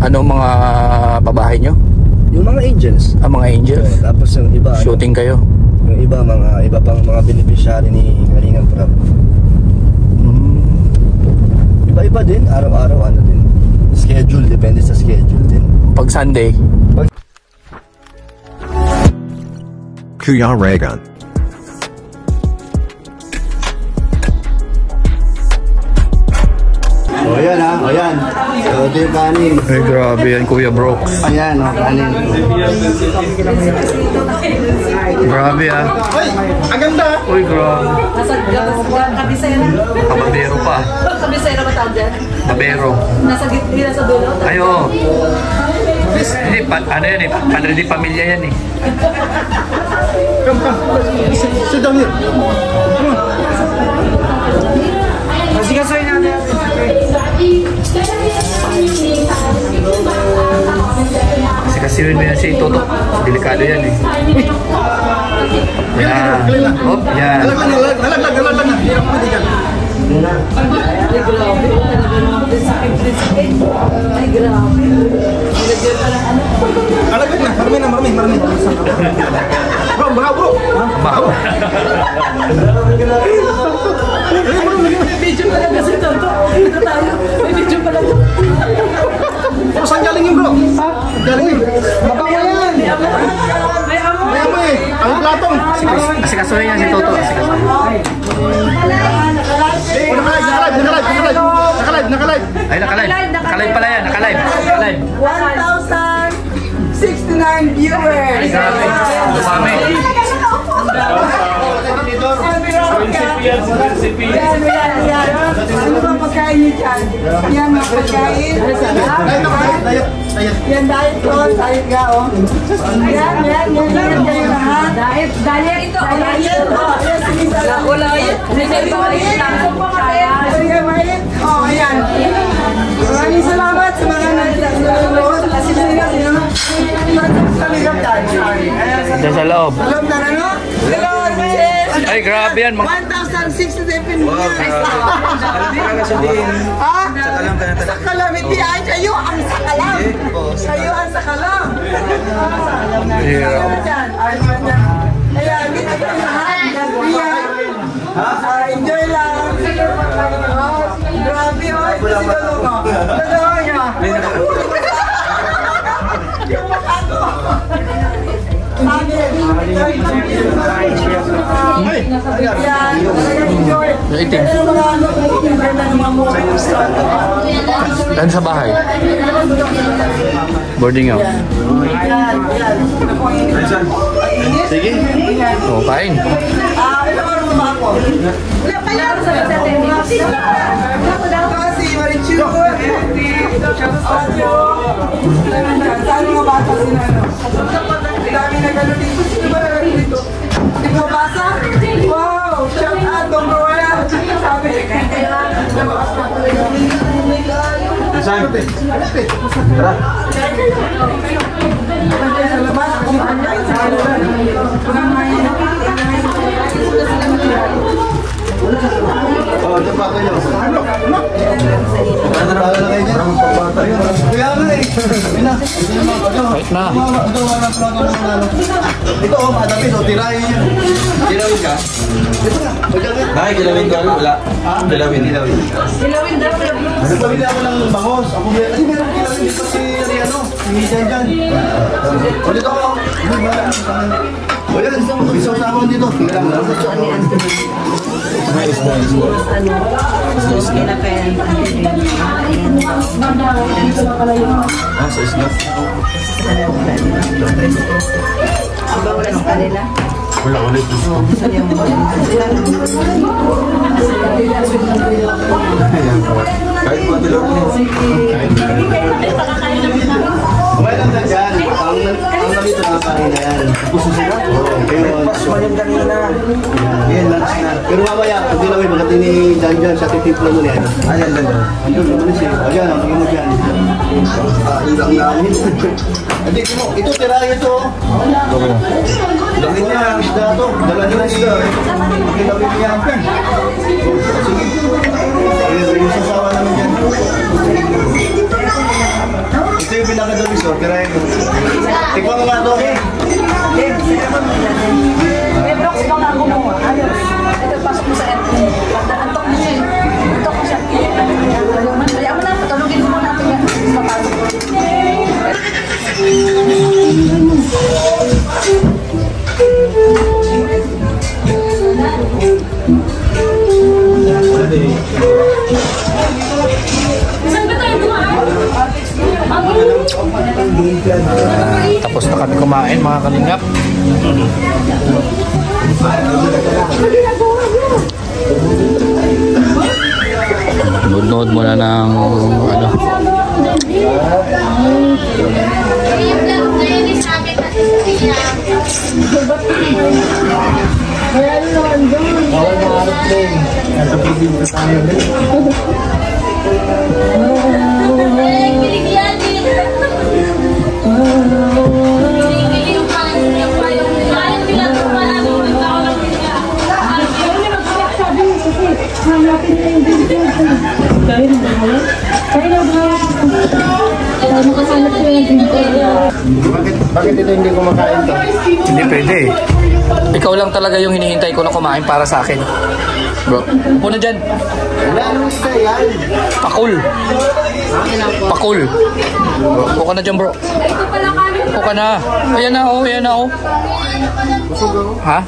Ano mga pabahay nyo? Yung mga angels. Ah, mga angels. Tapos yung iba, shooting kayo? Yung iba pang mga beneficiary ni Kalingap Prab. Iba-iba din, araw-araw ano din. Schedule, depende sa schedule din. Pag Sunday? Kuya Regan. O yan ha, o yan. So ito yung kanin. Ay, grabe yan, Kuya Brooks. Ayan o, kanin. Grabe ah. Uy, ang ganda. Uy, grabe. Nasa kabisera. Kababero pa. Kabisera ba tawag dyan? Babero. Nasa gitna sa dulo? Ayo. Hindi, ano yan eh, panredi pamilya yan eh. Come. Sit down here. Masigasuin natin. Kasi mo yan si Toto. Delikado yan eh. Yan. Hop, yan. Nalaglag na. Hirap mo diyan. Ay, grabe. Ay, grabe. Nilagyan pa ng ano. Nalaglag na. Marami. Bro, bahaw. Bahaw. May video pa lang kasi Toto. Ito tayo. May video pa lang. Saan galing yun, bro? Galing yun. Mabango yan. May amo. May amoy. Ang platong. Kasi kasuhin yan si Toto. Nakalive. Ay, nakalive pala yan. Nakalive. 1,069 viewers. Ay, grabe. Dumami. Yan. Ano ba pagkain niyo dyan? Yan ang pagkain. Yan, diet ko. Diet ka, oh. Yan kayo lahat. Diet ito. Diet. Ulayit. Oh, ayan. Maraming salamat sa mga nanonood. Diyan sa loob. Alam na ano? Hello, Ay, grabe yan. 1,067 viewers. Ha? Sa kalam. Hindi ay kayo ang sa kalam. Kayo ang sa kalam. Ayan, dito kayo lahat. Enjoy lang. Grabe, oh. Ito si Dolong, oh. Dolong niya. Yung mukha ko. Dan sa bahay. Boarding house. Sige. Oh, kain. Dami na gano'n dito. Sino ba na dito? Hindi mo basa? Wow! Shout out! Don't go around! Sabi Saan? Tara. Oh, ito pa kayo. Ano na kayo dyan? Kaya nga eh. Wait na. Ito oh, madami. Tirahin yun. Kilawin ka? Ito nga. Bakit kilawin ka? Wala. Kilawin. Ilawin daw. Nagpabili ako ng bangos. Ako kasi meron kilawin dito si Ariano. Si Jan. O dito ako. O yan, isaw sa ako dito. Tingnan lang. Sa isla. Wala sa kanila. Wala ulit. Kahit po tilok. Well, ang dyan. Ang nalito na kanina yan. Puso sila? Oo. Pas mo yung kanina. Yan, lunch na. Pero mamaya, pag dilawin, magkati ni Jan sa titiplo mo niya. Ayan lang. Andun, naman siya. O yan, ang mo dyan. Ilang namin. Hindi, ito, tirayo ito. Dami niya, isda ito. Dala niya isda. Dilawin niya ang pen. Sige. Yung sasawa namin dyan. Ito na kami kumain, mga kalingap. Nood-nood muna ng ano. Bakit ito hindi kumakain to? Hindi pwede. Ikaw lang talaga yung hinihintay ko na kumain para sa akin. Bro, upo na dyan. Wala, anong isa yan? Pakul. Pakul. Upo ka na dyan, bro. Upo ka na. Ayan na, oh. Ayan na, oh. Ha?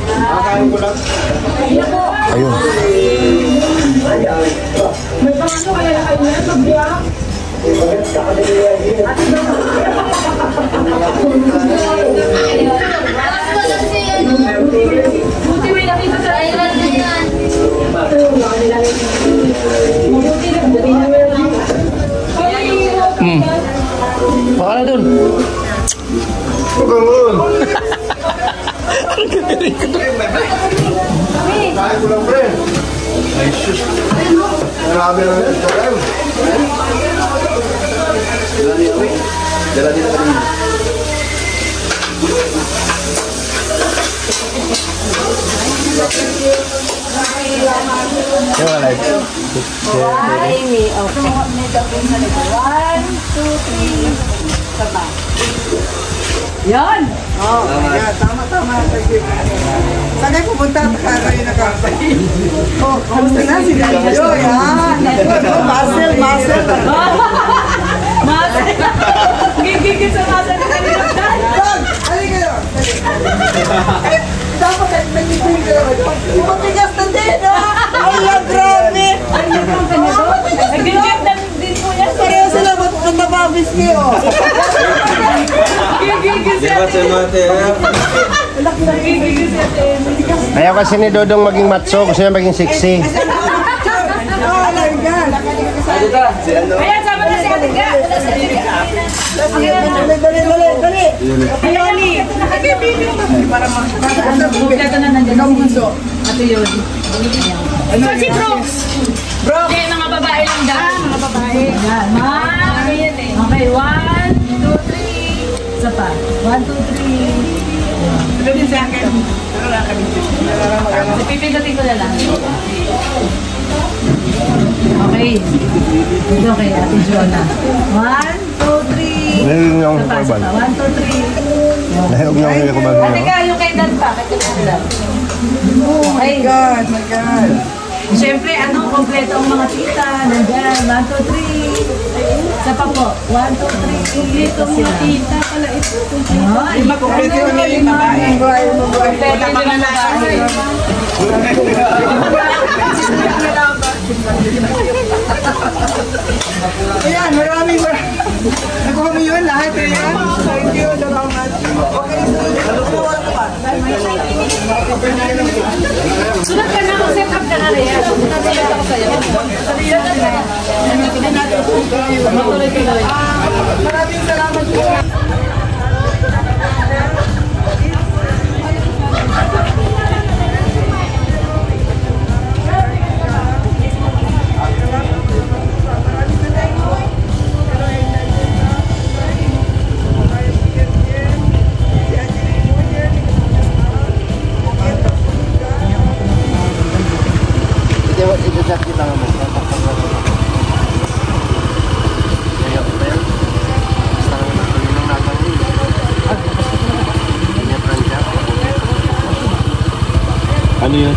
Kakain ko lang. Ayun. Baka na dun. Kakain ko lang, pre. Ay, sus. Marami lang ito. Dala dito kanina. Yung alay. Okay. 1, 2, 3. Sabay. Yan! Oh, tama. Saan kayo pupunta? Kayo na kayo. Oh, kamusta na si Danilo? Yan. Muscle. Muscle! Gigigil sa muscle na kanina. Dog! Halika kayo. Dapat nag-ibig kayo. Matigas na din, ha? Ala, grabe! Nag-gigil na din po yan. Pareho sila matababis kayo. Gigigil Di ba sa mate? Gigigil siya. Ayaw kasi ni Dodong maging macho, gusto niya maging sexy. Oh, my God. Ayan, sama na si Ate Ga. Dali. Yoli. Para makakasap. Kompleto na nandiyan. Ikaw bunso. Ate Yoli. So si Brooks. Brooks. Okay, mga babae lang daw. Mga babae. Yan. Okay, 1, 2, 3. Isa pa. 1, 2, 3. Ito din sa akin. Pero lang kami. Pipindutin ko na lang. Okay. Ito kay Ate Jonah. 1, 2, 3. Nahihig niya akong Isa pa, kumaban. 1, 2, 3. Nahihig niya akong kumaban. Ate Ga, yung kay Dan pa. Kay Dan. Oh my God, my God. Siyempre, kompleto ang mga tita. Nandyan, 1, 2, 3. Isa pa po, 1, 2, 3. Kompleto ang mga tita pala ito. Ay, Kompleto yun na yung babae. kompleto ang mga babae. Ayan, maraming. Nakuha mo yun lahat eh. Thank you, salamat. Okay, Sunod ka na, set up ka na rin. Sunod ako sa'yo. Matuloy-tuloy. maraming salamat po. Ito-chat kita nga mo. Kaya ko ba yan? Basta naman ang kalinang nagawin. Kanya Francia. Ano yun?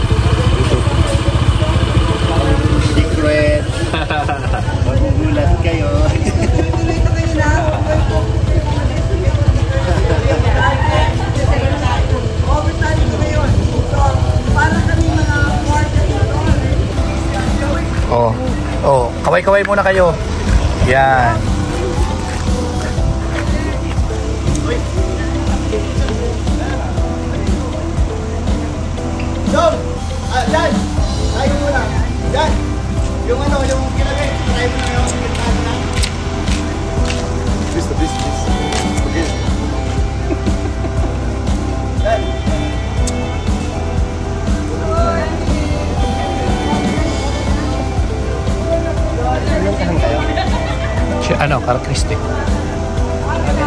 Secret. Magugulat kayo. Dito kayo na. Overtime ko ngayon. So, para kami mga quarter na. Oh. Oh, kaway-kaway muna kayo. Yan. Dong! Dyan! Tayo muna. Dyan! Yung ano, yung kinagay. Tayo muna yung kinagay na. Bis. Okay. Dyan! Ano, karakteristik.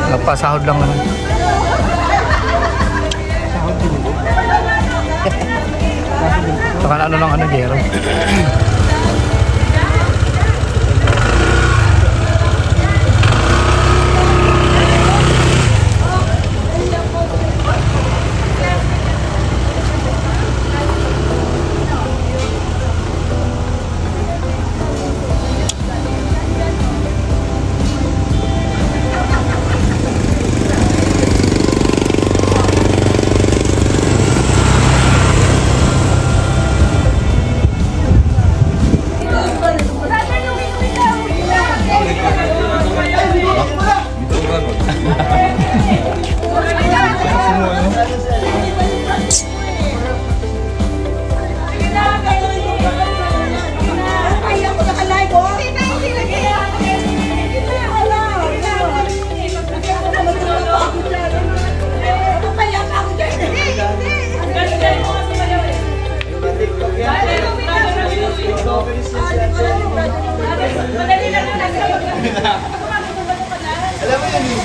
Nagpasahod lang naman. Saka ano lang ano, Gero. Alam mo yun.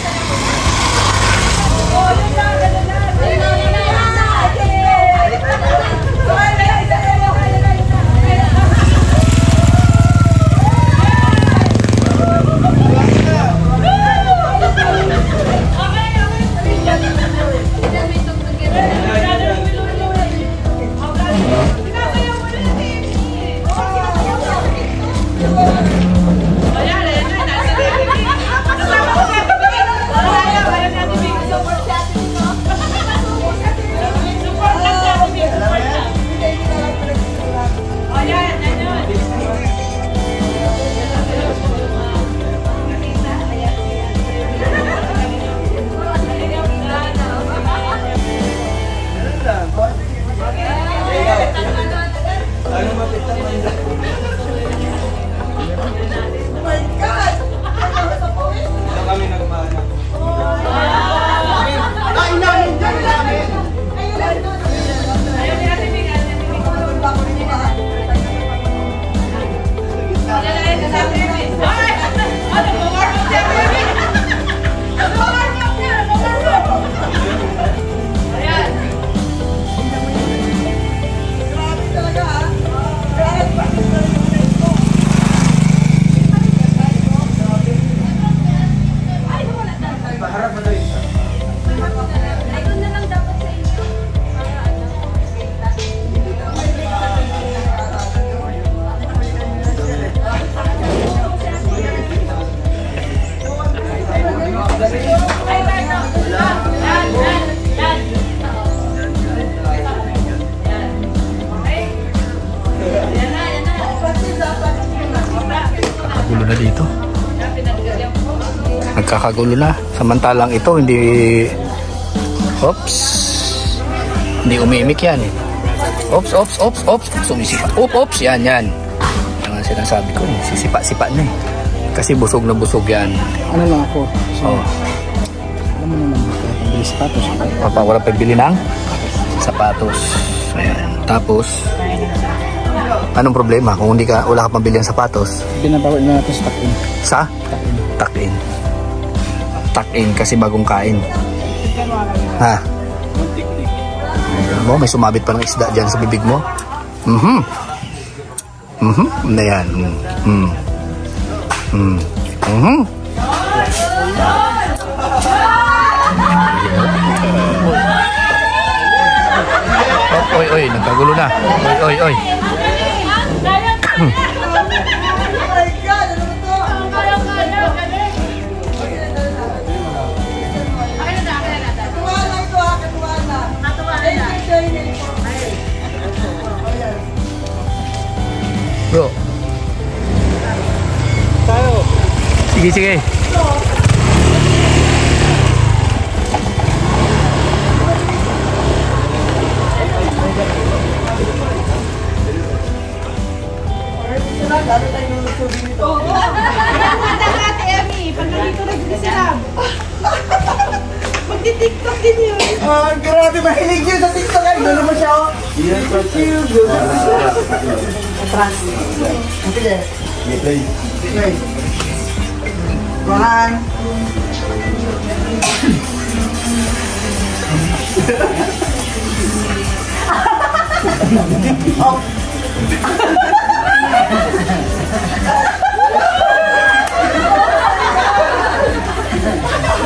Gulo na dito. Nagkakagulo na. Samantalang ito hindi, oops, hindi umimik yan. Oops. Sumisipa. Oops, yan. Yan ang sinasabi ko. Sisipa-sipa na eh. Kasi busog na busog yan. Ano lang ako? Oh. Alam mo naman, pabili sapatos. Papa, wala pa bili ng sapatos. Ayan. Tapos, anong problema kung hindi ka, wala ka pambili ng sapatos? Binabawal na natin sa tuck-in. Sa? Tuck-in. Tuck-in kasi bagong kain. Ha? Ayan mo, may sumabit pa ng isda dyan sa bibig mo. Na yan. Oy, nagkagulo na. Oy. Bro. Tayo. Sige. na, lalo tayo nung dito. Punta ka Ate Emmy, pag nandito na dito sila. Magti-tiktok din yun. Ah, grabe, mahilig yun sa TikTok. Ay, doon naman siya, oh. Yan, Trust. Sige. play. Okay. One.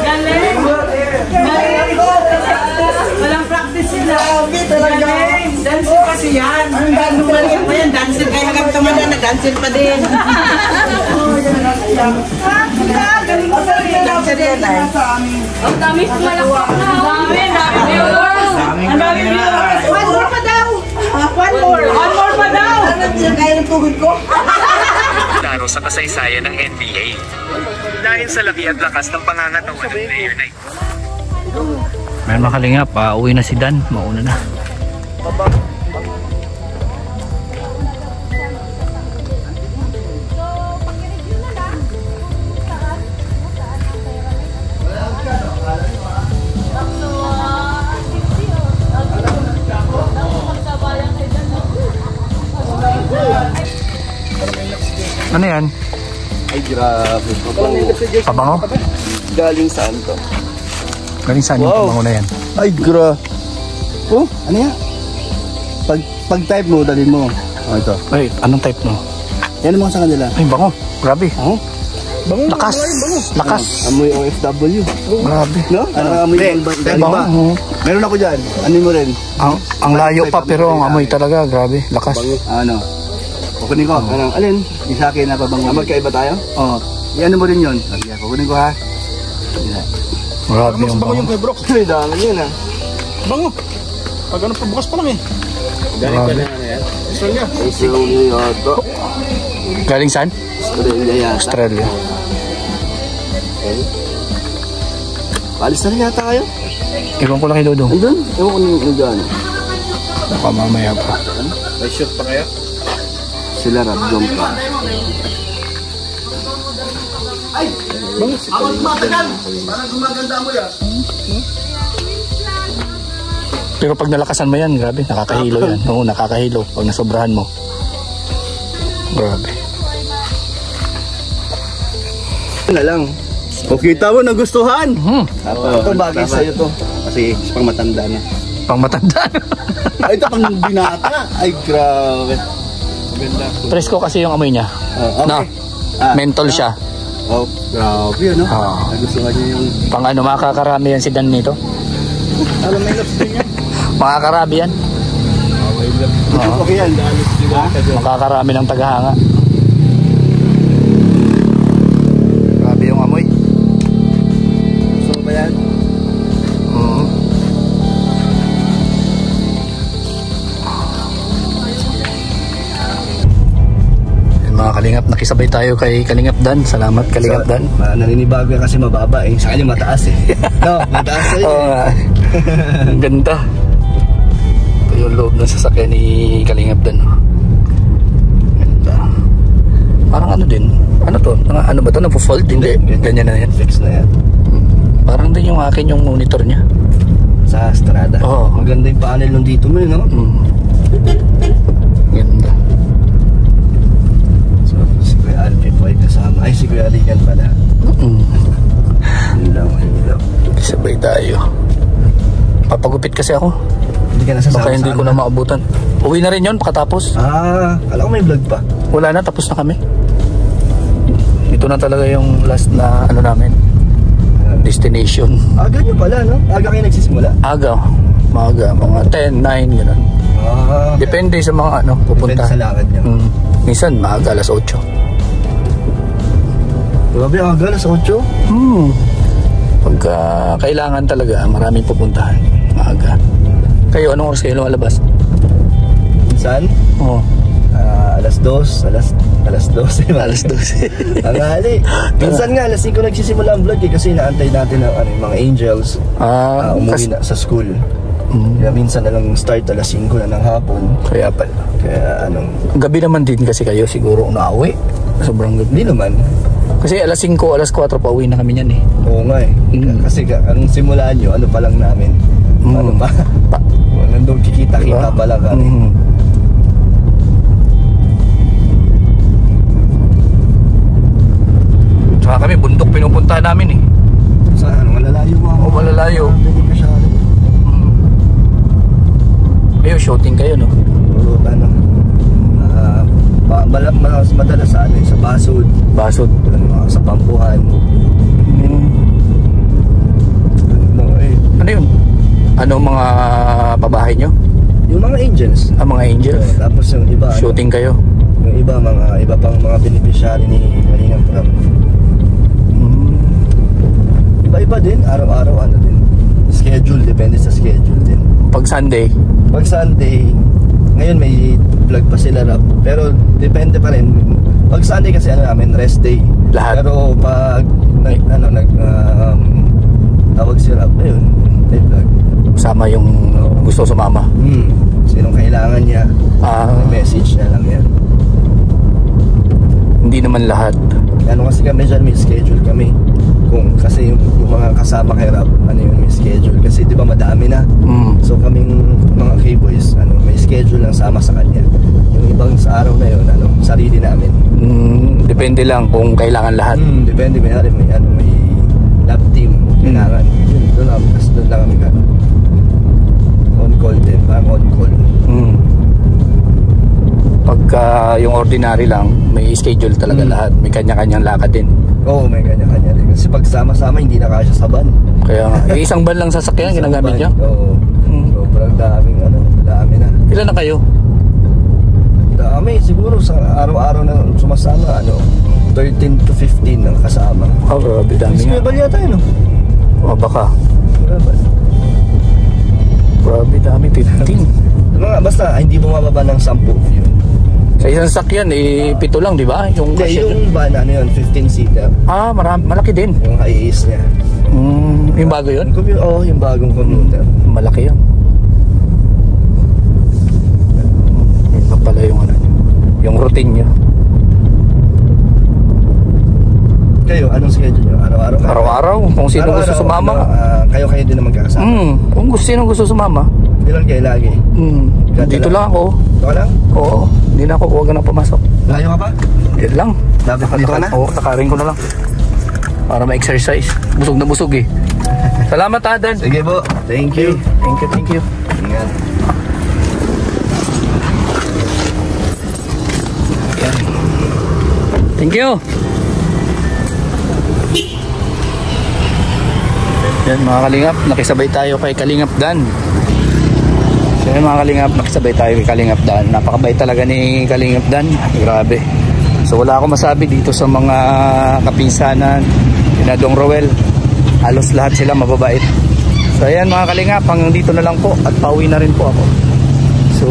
Galing. Walang practice yun ah. Grabe talaga. Dancing kasi yan. Ang ganda mo yan. Ayan, dancing kaya hanggang tumanda, nag-dancing pa din. Galing mo sa rin. Dancer yan tayo. Ang dami pumalakpak na. Dami viewers. Ang dami viewers. One more pa daw. One more pa daw. Ano yung kaya ng tugod ko? Klaro sa kasaysayan ng NBA. Dahil sa laki at lakas ng pangangatawan ng player na ito. May makalingap, uwi na si Dan, mauna na. Ano yan? Ay, grabe. Pabango? Galing saan to? Galing saan yung Wow. pabango na yan? Ay, oh, ano yan? Pag-type mo, dalhin mo. Oh, ito. Ay, anong type mo? Yan ang mga sa kanila. Ay, bango. Grabe. Oh? Bango. Lakas. Lakas. Amoy OFW. Grabe. No? Ano amoy galing ba? Bango. Meron ako dyan. Ano mo rin? Ang layo pa pero ang amoy talaga, grabe. Lakas. Ano? Kukunin ko. Anong, alin? Yung sa akin na pabango. Magkaiba tayo? Oo. Iyan mo rin yun. Sige, kukunin ko ha. Yan. Grabe yung bango. kay Brooks. Ay, dami yun ha. Bango. Pag ano pa, bukas pa lang eh. Grabe. Australia. Australia yata. Galing saan? Australia yata. Australia. Palis na rin yata kayo. Iwan ko lang kay Dodong. Andun? Ewan ko nung dyan. Baka mamaya pa. May shoot pa kayo? Sila Rabdong pa. Pero pag nalakasan mo yan, grabe, nakakahilo yan. Oo, nakakahilo pag nasobrahan mo. Grabe. Na lang. O kita mo, nagustuhan. Ito bagay sa'yo to. Kasi pang matanda na. Pang matanda. Ay, ito pang binata. Ay, grabe. Maganda. Presko kasi yung amoy niya. Okay. No? Mentol siya. Oh, grabe ano? Oo. Nagustuhan niyo yung... Pang ano, makakarami yan si Dan nito. Alam mo yung laps din yan? Makakarami yan. Oo. Okay yan. Makakarami ng tagahanga. Grabe yung amoy. Gusto mo ba yan? Oo. Mga Kalingap, nakisabay tayo kay Kalingap Dan. Salamat Kalingap Dan. Naninibago yan kasi mababa eh. Sa kanya mataas eh. No, mataas eh. Oo nga. Ang ganda. Ito yung loob ng sasakyan ni Kalingap Dan. Ganda. Parang ano din. Ano to? Ano ba to? Nagpo-fold? Hindi. Ganyan na yan. Fix na yan. Parang din yung akin yung monitor niya. Sa Strada. Oo. Maganda yung panel nung dito mo no? Ganda. So, si Kuya Alvin po ay kasama. Ay, si Kuya Aligan pala. Hilaw. Sabay tayo. Papagupit kasi ako. Hindi ka nasasama. Baka hindi ko na maabutan. Uwi na rin yun pagkatapos. Alam ko may vlog pa. Wala na, tapos na kami. Ito na talaga yung last na ano namin. Destination. Aga nyo pala, no? Aga kayo nagsisimula? Aga. Maaga. Mga 10, 9, gano'n. Depende sa mga ano, pupunta. Depende sa lakad nyo. Minsan, maaga, alas 8. Grabe, aga, alas 8? Pagka kailangan talaga, maraming pupuntahan. Maaga. Kayo, anong oras kayo lumalabas? Minsan? Oo. Alas 2, alas 12. Alas 12. Ang hali. Minsan nga, alas 5 nagsisimula ang vlog eh, kasi inaantay natin ang yung mga angels umuwi kasi, na sa school. Kaya minsan na lang start alas 5 na ng hapon. Kaya pala. Kaya Gabi naman din kasi kayo siguro nauwi. Sobrang gabi. Hindi naman. Kasi alas 5, alas 4 pa uwi na kami niyan eh. Oo nga eh. Kasi ang simulaan nyo, ano pa lang namin. Ano pa? Nandun kikita-kita pa lang kami. Tsaka kami, bundok pinupunta namin eh. Saan? Malalayo mo ako. Oo, malalayo. Kayo, shooting kayo, no? Oo, mas madalas sa sa Basod. Basod. Sa Pampuhan. Ano yun? Ano mga pabahay nyo? Yung mga angels. Mga angels. Tapos yung iba, shooting kayo? Yung iba, iba pang mga beneficiary ni Kalingap Prab. Iba-iba din, araw-araw din. Schedule, depende sa schedule din. Pag Sunday, ngayon may vlog pa sila rap, pero depende pa rin. Pag Sunday kasi namin, rest day. Lahat. Pero pag tawag si rap, ayun, may vlog. Sama yung gusto sumama. Sinong kailangan niya, message na lang yan. Hindi naman lahat. Kasi kami dyan, may schedule kami. Kasi yung mga kasama kay rap, yung may schedule. Kasi di ba madami na. So kaming mga K-boys, may schedule lang sama sa kanya. Yung ibang sa araw na yun, sarili namin. Depende lang kung kailangan lahat. Depende, may lab team kailangan. Doon lang kami on call din, parang on call. Pagka yung ordinary lang, may schedule talaga lahat. May kanya-kanyang lakad din. Oo, may kanya-kanya din. Kasi pag sama-sama, hindi na kasya sa van. Kaya nga, isang van lang sasakyan ginagamit niya? Oo. Sobrang dami na. Ilan na kayo? Dami, siguro sa araw-araw na sumasama, 13 to 15 ang kasama. Grabe, dami nga. Eskwebal yata yun, baka. Grabe, dami, 15. Basta, hindi bumababa ng 10 yun. Sa isang sakyan, 7 lang, di ba? Yung van, 15-seater. Malaki din. Yung high-ace niya. Yung bago yun? Oo, yung bagong commuter. Malaki yan. Yun pa pala yung routine nyo. Kayo, anong schedule nyo? Araw-araw? Araw-araw, kung sino gusto sumama. Kayo din naman kakasama? Kung sino gusto sumama. Ilan kayo lagi? Dito lang ako. Dito ka lang? Oo, hindi na ako, huwag na pumasok. Layo ka pa? Dito lang. Dito ka na? Oo, nakaring ko na lang. Para ma-exercise. Busog na busog eh. Salamat, Adan. Sige po. Thank you. Thank you. Ingat. Thank you. Yan mga kalingap, nakisabay tayo kay Kalingap Dan. So yan mga kalingap, nakisabay tayo kay Kalingap Dan. Napakabait talaga ni Kalingap Dan. Grabe. So wala akong masabi dito sa mga kapinsanan ni Dong Roel. Halos lahat sila mababait. So ayan mga kalingap, hanggang dito na lang po at pauwi na rin po ako. So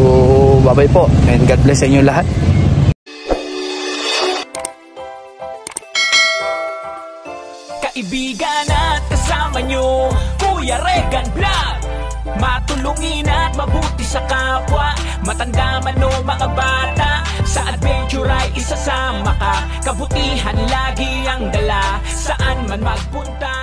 bye bye po and God bless sa inyo lahat. Kaibigan at kasama nyo, Kuya Regan Vlog. Matulungin at mabuti sa kapwa, matanda man o mga bata. Sa adventure ay isasama ka, kabutihan lagi ang dala, saan man magpunta.